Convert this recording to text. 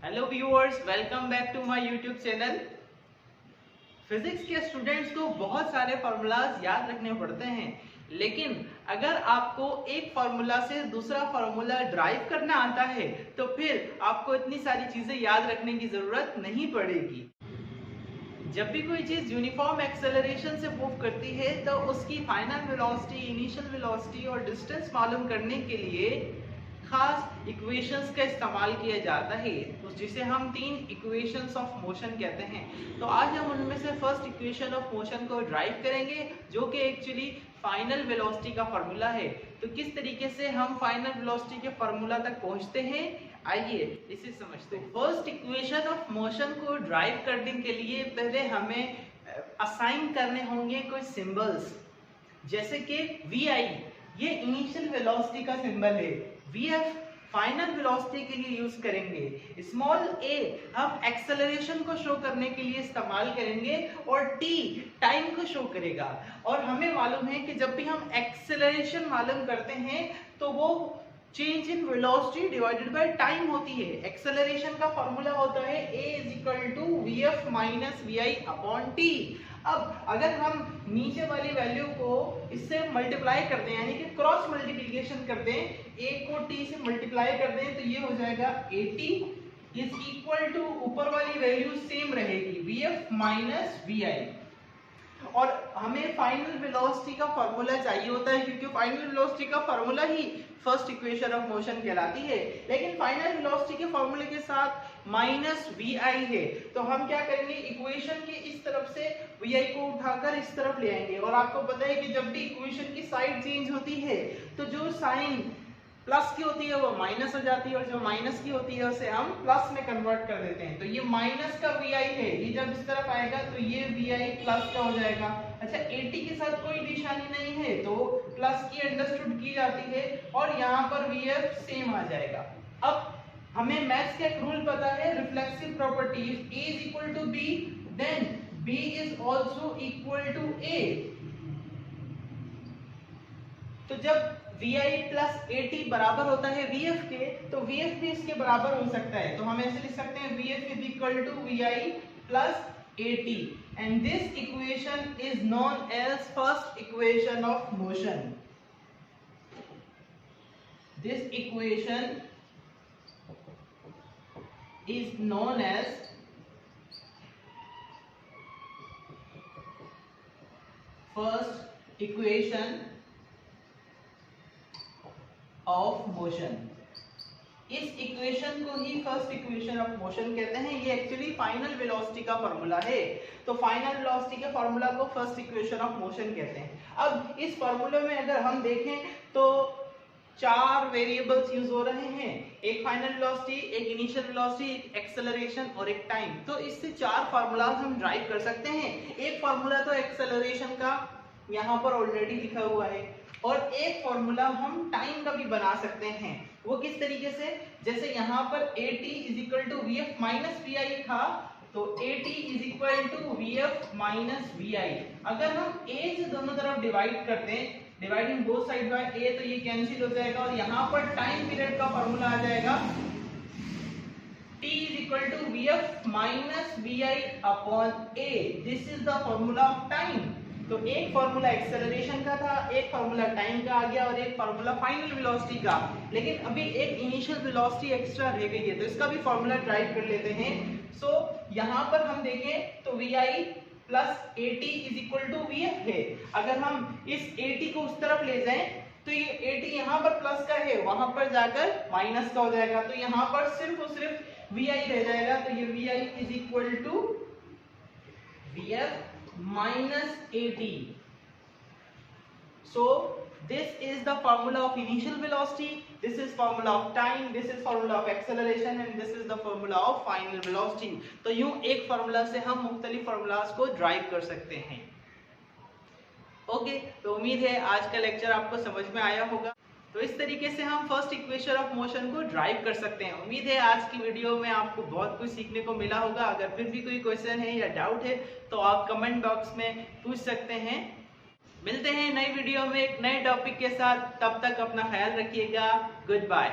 Hello viewers, welcome back to my YouTube channel. Physics के students को बहुत सारे फार्मूलाज याद रखने पड़ते हैं, लेकिन अगर आपको एक फार्मूला से दूसरा फार्मूला ड्राइव करना आता है तो फिर आपको इतनी सारी चीजें याद रखने की जरूरत नहीं पड़ेगी। जब भी कोई चीज यूनिफॉर्म एक्सेलरेशन से मूव करती है तो उसकी फाइनल वेलोसिटी, इनिशियल वेलोसिटी और डिस्टेंस मालूम करने के लिए खास इक्वेशंस का इस्तेमाल किया जाता है, तो जिसे हम तीन इक्वेशंस ऑफ मोशन कहते हैं। तो आज हम उनमें से फर्स्ट इक्वेशन ऑफ मोशन को ड्राइव करेंगे, जो कि एक्चुअली फाइनल वेलोसिटी का फार्मूला है। तो किस तरीके से हम फाइनल वेलोसिटी के फार्मूला तक पहुंचते हैं, आइए इसे समझते हैं। फर्स्ट इक्वेशन ऑफ मोशन को ड्राइव करने के लिए पहले हमें असाइन करने होंगे कुछ सिंबल्स, जैसे कि vi, ये इनिशियल वेलोसिटी का सिंबल है। vf फाइनल वेलोसिटी के लिए यूज करेंगे। स्मॉल a हम एक्सेलरेशन को शो करने के लिए इस्तेमाल करेंगे और t टाइम को शो करेगा। और हमें मालूम है कि जब भी हम एक्सेलरेशन मालूम करते हैं तो वो change in velocity divided by time होती है। एक्सेलरेशन का फॉर्मूला होता है a vf vi upon t। अब अगर हम नीचे वाली वैल्यू को इससे मल्टीप्लाई कर दें, यानी कि क्रॉस मल्टीप्लिकेशन कर दें, a को t से मल्टीप्लाई कर दें, तो ये हो जाएगा 80 इज इक्वल टू ऊपर वाली वैल्यू सेम रहेगी vf माइनस vi। और हमें फाइनल वेलोसिटी का फॉर्मूला चाहिए होता है, क्योंकि फाइनल वेलोसिटी का formula he first equation of motion कहलाती है। लेकिन फाइनल वेलोसिटी के फॉर्मूले के साथ माइनस vi है, तो हम क्या करेंगे, इक्वेशन के इस तरफ से vi को उठाकर इस तरफ ले आएंगे। और आपको पता है कि जब भी इक्वेशन की साइड चेंज होती है तो जो साइन प्लस की होती है वो माइनस हो जाती है, और जो माइनस की होती है उसे हम प्लस में कन्वर्ट कर देते हैं। तो ये माइनस का vi है, ये जब इस तरफ आएगा तो ये vi प्लस का हो जाएगा। अच्छा, 80 के साथ कोई निशानी नहीं है तो प्लस की अंडरस्टूड की जाती है, और यहाँ पर vf सेम आ जाएगा। अब हमें मैथ्स का एक रूल पता है, reflexive property, if a is equal to b then b is also equal to a। तो जब vi प्लस 80 बराबर होता है vf के, तो vf भी इसके बराबर हो सकता है। तो हम ऐसे लिख सकते हैं vf is equal to vi plus 80, and this equation is known as first equation of motion। This equation is known as first equation of motion. इस इक्वेशन को ही फर्स्ट इक्वेशन ऑफ मोशन कहते हैं। ये एक्चुअली फाइनल वेलोसिटी का formula है, तो final velocity के formula को फर्स्ट इक्वेशन ऑफ मोशन कहते हैं। अब इस फार्मूले में अगर हम देखें तो चार वेरिएबल्स यूज हो रहे हैं, एक फाइनल वेलोसिटी, एक इनिशियल वेलोसिटी, एक एक्सेलरेशन और एक टाइम। तो इससे चार फार्मूलाज हम ड्राइव कर सकते हैं। एक फार्मूला तो एक्सेलरेशन का यहाँ पर ऑलरेडी लिखा हुआ है, और एक फॉर्मूला हम टाइम का भी बना सकते हैं। वो किस तरीके से, जैसे यहाँ पर at is equal to vf minus vi था, तो at is equal to vf minus vi। अगर हम a से दोनों तरफ डिवाइड कर दें, dividing both side by a, तो ये कैंसिल हो जाएगा, और यहाँ पर टाइम पीरियड का फॉर्मूला आ जाएगा t is equal to vf minus vi upon a। This is the formula of time. तो एक फार्मूला एक्सेलरेशन का था, एक फार्मूला टाइम का आ गया, और एक फार्मूला फाइनल वेलोसिटी का। लेकिन अभी एक इनिशियल वेलोसिटी एक्स्ट्रा रह गई है, तो इसका भी फार्मूला ड्राइव कर लेते हैं। सो यहाँ पर हम देखें तो vi plus 80 is equal to vf है। अगर हम इस 80 को उस तरफ ले जाएं तो ये 80 यहाँ पर प्लस का है, वहां पर जाकर माइनस का हो जाएगा, तो यहाँ पर सिर्फ और सिर्फ vi रह जाएगा। तो ये vi is equal to vf minus 80। So this is the formula of initial velocity, this is formula of time, this is formula of acceleration, and this is the formula of final velocity। तो यूं एक formula से हम मुख्तलिफ formulas को drive कर सकते हैं। ओके, तो उम्मीद है आज का लेक्चर आपको समझ में आया होगा। तो इस तरीके से हम फर्स्ट इक्वेशन ऑफ मोशन को ड्राइव कर सकते हैं। उम्मीद है आज की वीडियो में आपको बहुत कुछ सीखने को मिला होगा। अगर फिर भी कोई क्वेश्चन है या डाउट है तो आप कमेंट बॉक्स में पूछ सकते हैं। मिलते हैं नई वीडियो में एक नए टॉपिक के साथ, तब तक अपना ख्याल रखिएगा। Good bye.